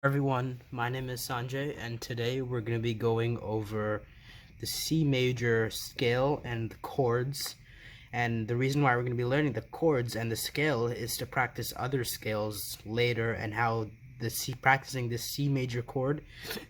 Everyone, my name is Sanjay, and today we're going to be going over the C major scale and the chords. And the reason why we're going to be learning the chords and the scale is to practice other scales later, and how practicing this C major chord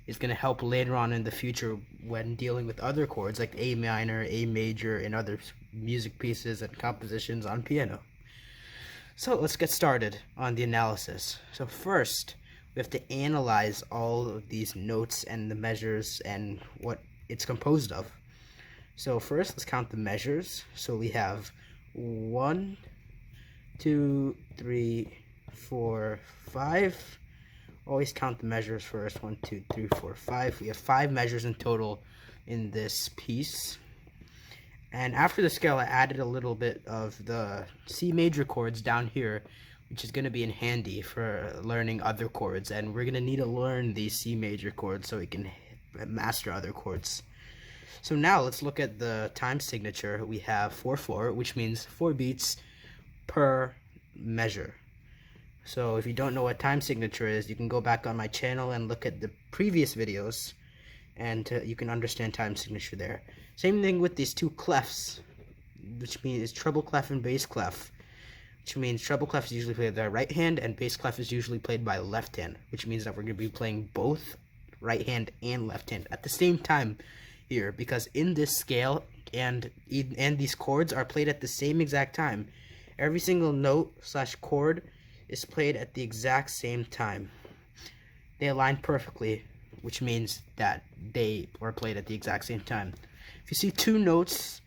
is going to help later on in the future when dealing with other chords like A minor, A major, and other music pieces and compositions on piano. So let's get started on the analysis. So first, we have to analyze all of these notes and the measures and what it's composed of. So first, let's count the measures. So we have 1, 2, 3, 4, 5. Always count the measures first. 1, 2, 3, 4, 5. We have 5 measures in total in this piece. And after the scale, I added a little bit of the C major chords down here, which is going to be in handy for learning other chords. And we're going to need to learn these C major chords so we can master other chords. So now let's look at the time signature. We have 4/4, which means 4 beats per measure. So if you don't know what time signature is, you can go back on my channel and look at the previous videos, and you can understand time signature there. Same thing with these two clefs, which means treble clef and bass clef, which means treble clef is usually played by the right hand and bass clef is usually played by the left hand, which means that we're going to be playing both right hand and left hand at the same time here, because in this scale and these chords are played at the same exact time. Every single note slash chord is played at the exact same time. They align perfectly, which means that they were played at the exact same time. If you see two notes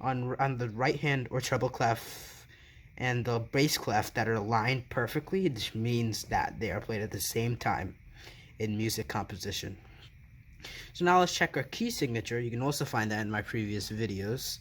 on the right hand or treble clef and the bass clef that are aligned perfectly, this means that they are played at the same time in music composition. So now let's check our key signature. You can also find that in my previous videos.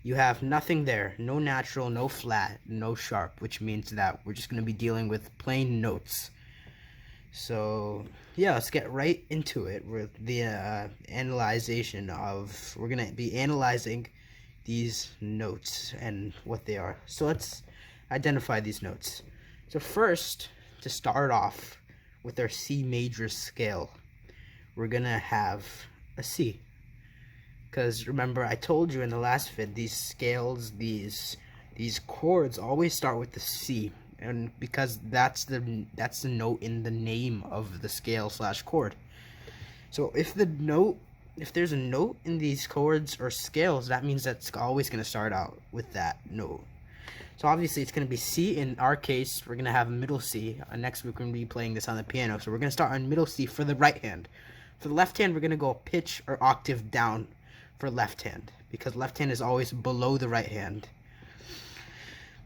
You have nothing there, no natural, no flat, no sharp, which means that we're just going to be dealing with plain notes. So yeah, let's get right into it with the analyzation of, we're going to be analyzing these notes and what they are. So let's identify these notes. So first, to start off with our C major scale, we're going to have a C. Because remember, I told you in the last vid, these scales, these chords always start with the C. And because that's the note in the name of the scale slash chord. So if there's a note in these chords or scales, that means that's always going to start out with that note. So obviously it's going to be C. In our case, we're going to have middle C. Next week we're going to be playing this on the piano. So we're going to start on middle C for the right hand. For the left hand, we're going to go pitch or octave down for left hand, because left hand is always below the right hand.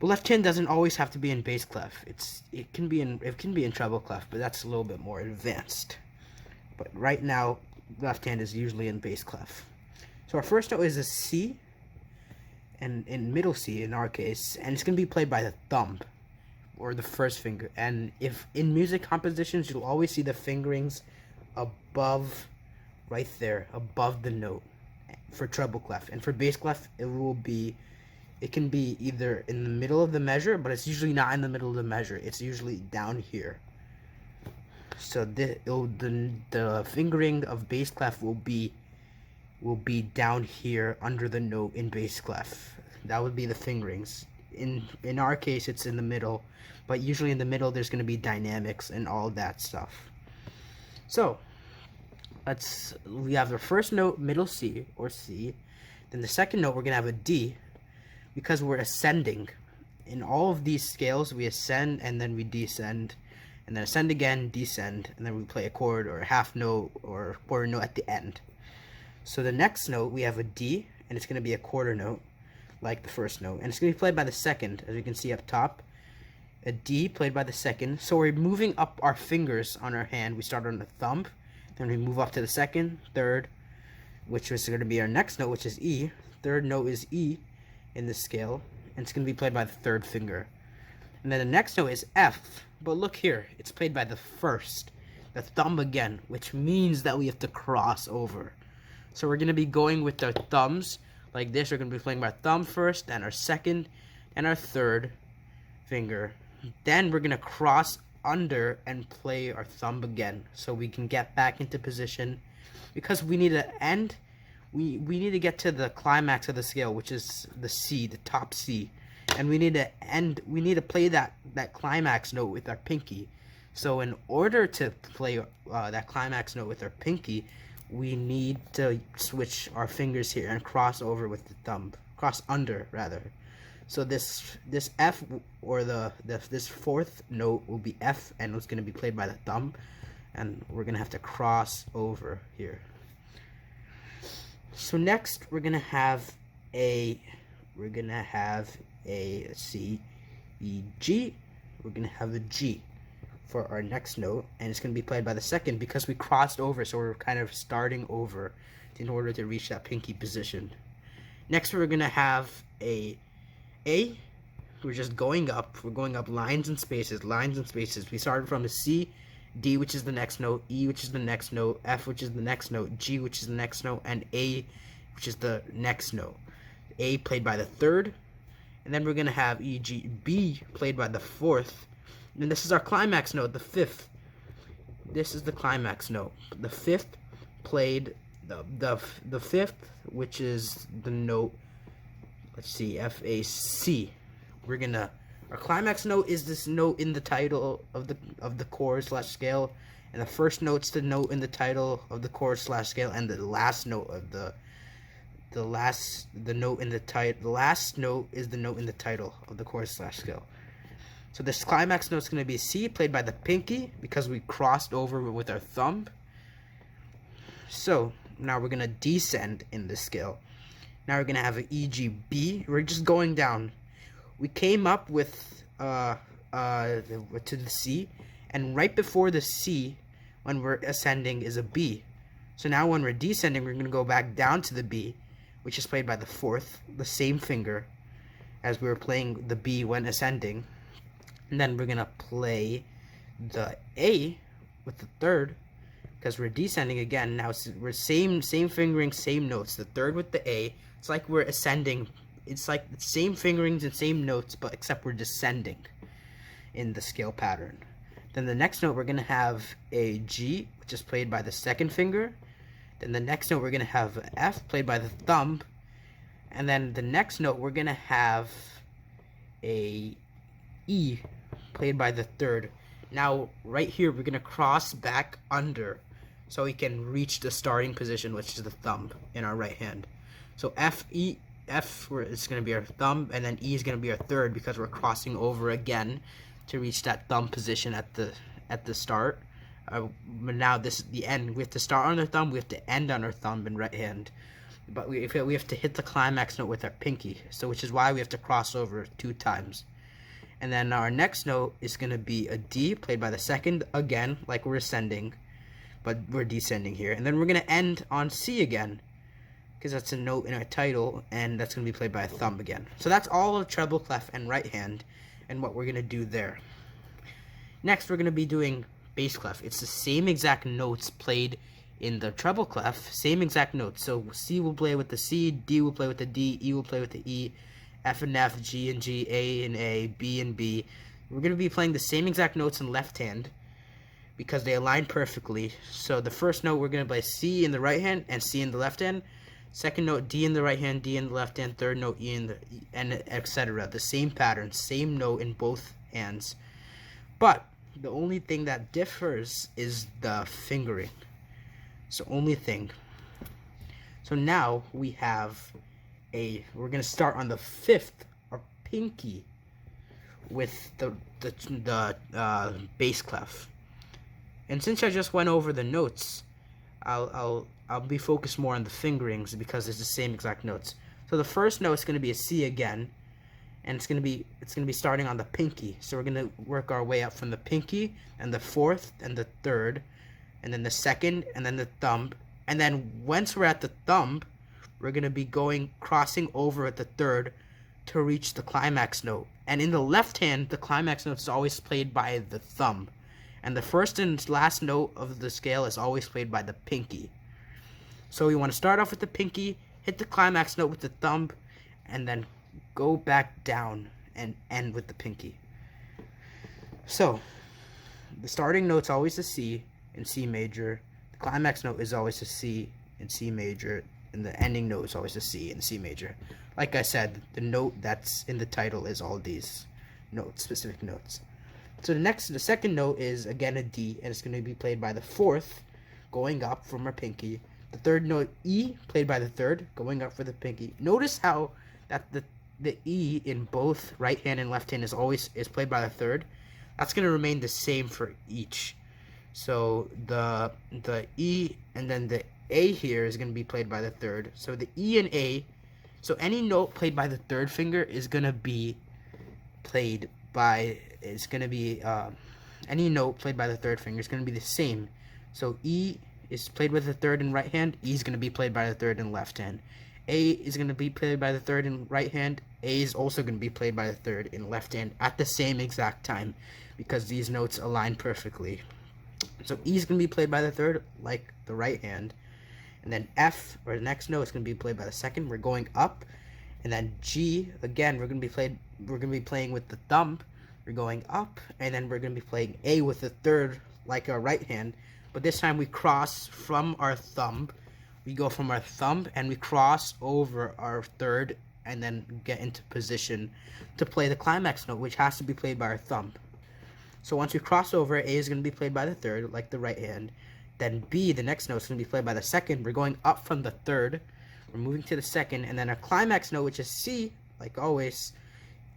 But left hand doesn't always have to be in bass clef. It can be in treble clef, but that's a little bit more advanced. But right now, left hand is usually in bass clef. So our first note is a C, and in middle C in our case, and it's going to be played by the thumb or the first finger. And if in music compositions, you'll always see the fingerings above, right there, above the note for treble clef. And for bass clef, it can be either in the middle of the measure, but it's usually not in the middle of the measure. It's usually down here. So the fingering of bass clef will be down here under the note in bass clef. That would be the fingerings. In our case, it's in the middle, but usually in the middle there's going to be dynamics and all that stuff. So we have the first note, middle C or C. Then the second note, we're going to have a D, because we're ascending. In all of these scales, we ascend and then we descend, and then ascend again, descend, and then we play a chord or a half note or a quarter note at the end. So the next note, we have a D, and it's going to be a quarter note, like the first note, and it's going to be played by the second, as you can see up top. A D played by the second. So we're moving up our fingers on our hand. We start on the thumb, then we move up to the second, third, which is going to be our next note, which is E. Third note is E in the scale, and it's going to be played by the third finger. And then the next note is F, but look here, it's played by the first, the thumb again, which means that we have to cross over. So we're going to be going with our thumbs like this. We're going to be playing by thumb first, then our second, and our third finger. Then we're going to cross under and play our thumb again so we can get back into position, because we need to end. We need to get to the climax of the scale, which is the C, the top C, and we need to end. We need to play that climax note with our pinky. So in order to play that climax note with our pinky, we need to switch our fingers here and cross over with the thumb, cross under rather. So this F, or this fourth note, will be F, and it's going to be played by the thumb, and we're going to have to cross over here. So next we're going to have a C, E, G. We're going to have a G for our next note, and it's going to be played by the second because we crossed over, so we're kind of starting over in order to reach that pinky position. Next we're going to have a, we're just going up. We're going up lines and spaces, lines and spaces. We started from a C, D, which is the next note, E, which is the next note, F, which is the next note, G, which is the next note, and A, which is the next note. A played by the third, and then we're going to have E, G, B played by the fourth. And this is our climax note, the fifth. This is the climax note. The fifth played, the fifth, which is the note, let's see, F, A, C. We're gonna, our climax note is this note in the title of the chord slash scale, and the first note's the note in the title of the chord slash scale, and the last note of the last note is the note in the title of the chord slash scale. So this climax note is going to be C, played by the pinky because we crossed over with our thumb. So now we're going to descend in this scale. Now we're going to have an E, G, B. We're just going down. We came up with to the C, and right before the C, when we're ascending, is a B. So now when we're descending, we're going to go back down to the B, which is played by the fourth, the same finger as we were playing the B when ascending. And then we're going to play the A with the third, because we're descending again. Now we're same fingering, same notes. The third with the A. It's like we're ascending. It's like the same fingerings and same notes, but except we're descending in the scale pattern. Then the next note, we're going to have a G, which is played by the second finger. Then the next note, we're going to have an F, played by the thumb. And then the next note, we're going to have a E, played by the third. Now, right here, we're going to cross back under so we can reach the starting position, which is the thumb in our right hand. So F, E, F is going to be our thumb, and then E is going to be our third because we're crossing over again to reach that thumb position at the start. But now this is the end. We have to start on our thumb, we have to end on our thumb in right hand. But we have to hit the climax note with our pinky, so which is why we have to cross over 2 times. And then our next note is going to be a D, played by the second again, like we're ascending, but we're descending here. And then we're going to end on C again, because that's a note in our title, and that's going to be played by a thumb again. So that's all of treble clef and right hand, and what we're going to do there. Next, we're going to be doing bass clef. It's the same exact notes played in the treble clef, same exact notes. So C will play with the C, D will play with the D, E will play with the E, F and F, G and G, A and A, B and B. We're going to be playing the same exact notes in left hand because they align perfectly. So the first note, we're going to play C in the right hand and C in the left hand. Second note, D in the right hand, D in the left hand. Third note, E in the, and etc. The same pattern, same note in both hands. But the only thing that differs is the fingering. So only thing. So now we have we're going to start on the fifth, or pinky, with the bass clef. And since I just went over the notes, I'll be focused more on the fingerings because it's the same exact notes. So the first note is going to be a C again, and it's going to be starting on the pinky. So we're going to work our way up from the pinky and the fourth and the third, and then the second, and then the thumb. And then once we're at the thumb, we're going to be crossing over at the third to reach the climax note. And in the left hand, the climax note is always played by the thumb. And the first and last note of the scale is always played by the pinky. So we want to start off with the pinky, hit the climax note with the thumb, and then go back down and end with the pinky. So the starting note's always a C in C major. The climax note is always a C in C major, and the ending note is always a C in C major. Like I said, the note that's in the title is all these notes, specific notes. So the second note is again a D, and it's going to be played by the fourth, going up from our pinky. The third note, E, played by the third, going up for the pinky. Notice how that the E in both right hand and left hand is played by the third. That's going to remain the same for each. So the E and then the A here is going to be played by the third. So the E and A, so any note played by the third finger is going to be played by, any note played by the third finger is going to be the same. So E is played with the third in right hand, E is going to be played by the third in left hand. A is going to be played by the third in right hand, A is also going to be played by the third in left hand at the same exact time, because these notes align perfectly. So E is going to be played by the third like the right hand, and then F, or the next note, is going to be played by the second. We're going up, and then G, again, we're going to be playing with the thumb. We're going up, and then we're going to be playing A with the third like our right hand, but this time we cross from our thumb. We go from our thumb and we cross over our third and then get into position to play the climax note, which has to be played by our thumb. So once we cross over, A is going to be played by the third, like the right hand. Then B, the next note, is going to be played by the second. We're going up from the third. We're moving to the second. And then our climax note, which is C, like always,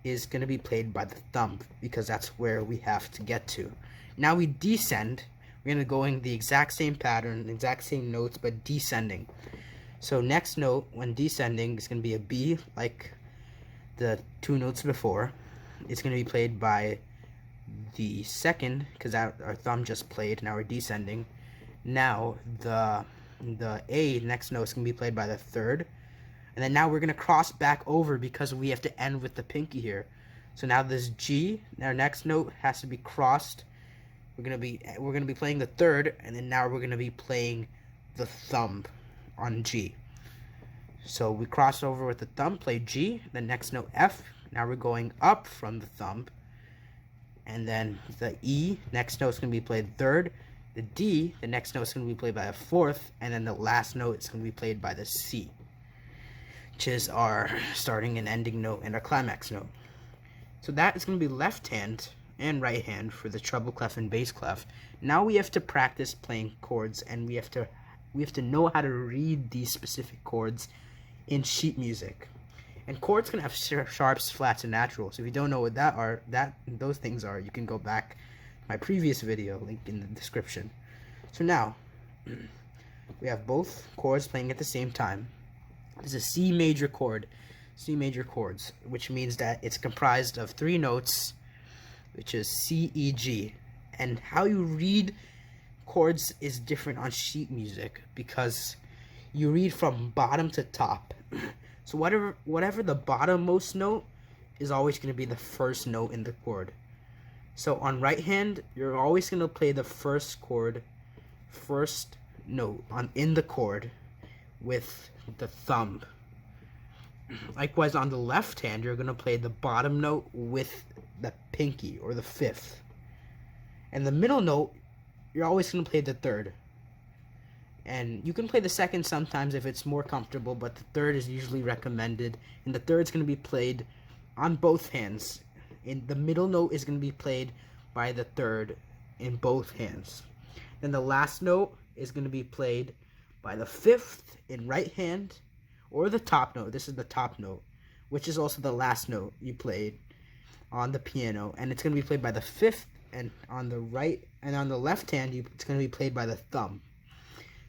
is going to be played by the thumb, because that's where we have to get to. Now we descend. We're going to go in the exact same pattern, the exact same notes, but descending. So next note, when descending, is going to be a B, like the two notes before. It's going to be played by the second, because our thumb just played. Now we're descending. Now the A, next note, is going to be played by the third. And then now we're going to cross back over because we have to end with the pinky here. So now this G, our next note, has to be crossed. We're gonna be playing the third, and then now we're gonna be playing the thumb on G. So we cross over with the thumb, play G, the next note F. Now we're going up from the thumb, and then the E, next note is gonna be played third. The D, the next note is gonna be played by a fourth, and then the last note is gonna be played by the C, which is our starting and ending note and our climax note. So that is gonna be left hand and right hand for the treble clef and bass clef. Now we have to practice playing chords, and we have to know how to read these specific chords in sheet music. And chords can have sharps, flats, and naturals. If you don't know what those things are, you can go back to my previous video, link in the description. So now we have both chords playing at the same time. This is a C major chord, C major chords, which means that it's comprised of three notes, which is C, E, G. And how you read chords is different on sheet music, because you read from bottom to top. So whatever the bottommost note is always going to be the first note in the chord. So on right hand, you're always going to play the first note in the chord with the thumb. Likewise, on the left hand, you're going to play the bottom note with the pinky, or the fifth. And the middle note, you're always going to play the third. And you can play the second sometimes if it's more comfortable, but the third is usually recommended. And the third's going to be played on both hands. And the middle note is going to be played by the third in both hands. Then the last note is going to be played by the fifth in right hand, or the top note. This is the top note, which is also the last note you played on the piano, and it's going to be played by the fifth, and on the right and on the left hand it's going to be played by the thumb.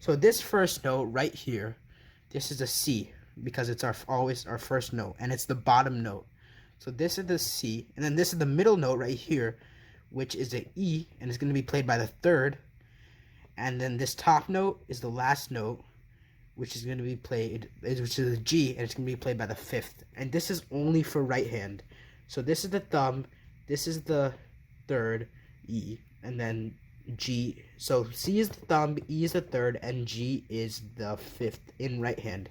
So this first note right here, this is a C, because it's always our first note, and it's the bottom note. So this is the C, and then this is the middle note right here, which is an E, and it's going to be played by the third. And then this top note is the last note, which is going to be played, which is a G, and it's going to be played by the fifth. And this is only for right hand. So this is the thumb, this is the third, E, and then G. So C is the thumb, E is the third, and G is the fifth in right hand.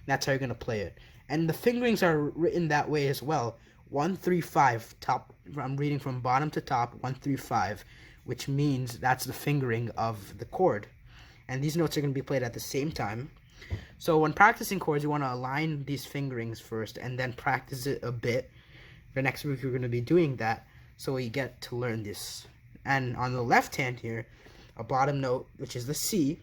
That's how you're going to play it. And the fingerings are written that way as well. 1, 3, 5, top. I'm reading from bottom to top, 1, 3, 5. which means that's the fingering of the chord. And these notes are going to be played at the same time. So when practicing chords, you want to align these fingerings first and then practice it a bit. The next week, you're going to be doing that so you get to learn this. And on the left hand here, a bottom note, which is the C,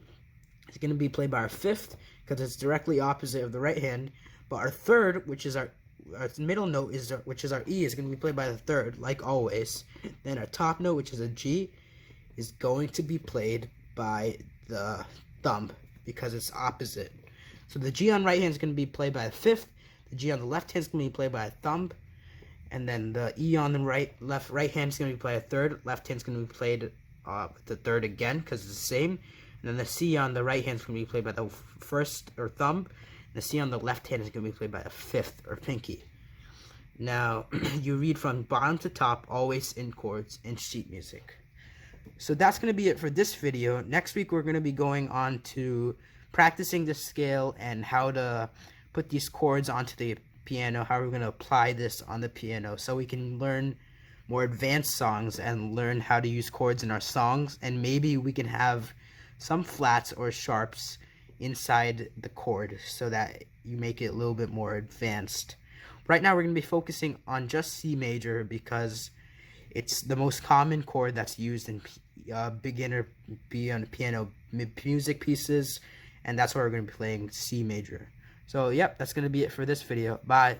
is going to be played by our fifth because it's directly opposite of the right hand. But our third, which is our middle note, which is our E, is going to be played by the third, like always. Then our top note, which is a G, is going to be played by the thumb because it's opposite. So the G on right hand is going to be played by the fifth. The G on the left hand is going to be played by a thumb. And then the E on the right hand is going to be played a third. Left hand is going to be played with the third again because it's the same. And then the C on the right hand is going to be played by the first or thumb. And the C on the left hand is going to be played by the fifth or pinky. Now, you read from bottom to top, always in chords, in sheet music. So that's going to be it for this video. Next week, we're going to be going on to practicing the scale and how to put these chords onto the piano, how we're going to apply this on the piano so we can learn more advanced songs and learn how to use chords in our songs, and maybe we can have some flats or sharps inside the chord so that you make it a little bit more advanced. Right now we're going to be focusing on just C major because it's the most common chord that's used in beginner piano music pieces, and that's why we're going to be playing C major. So, yep, that's going to be it for this video. Bye.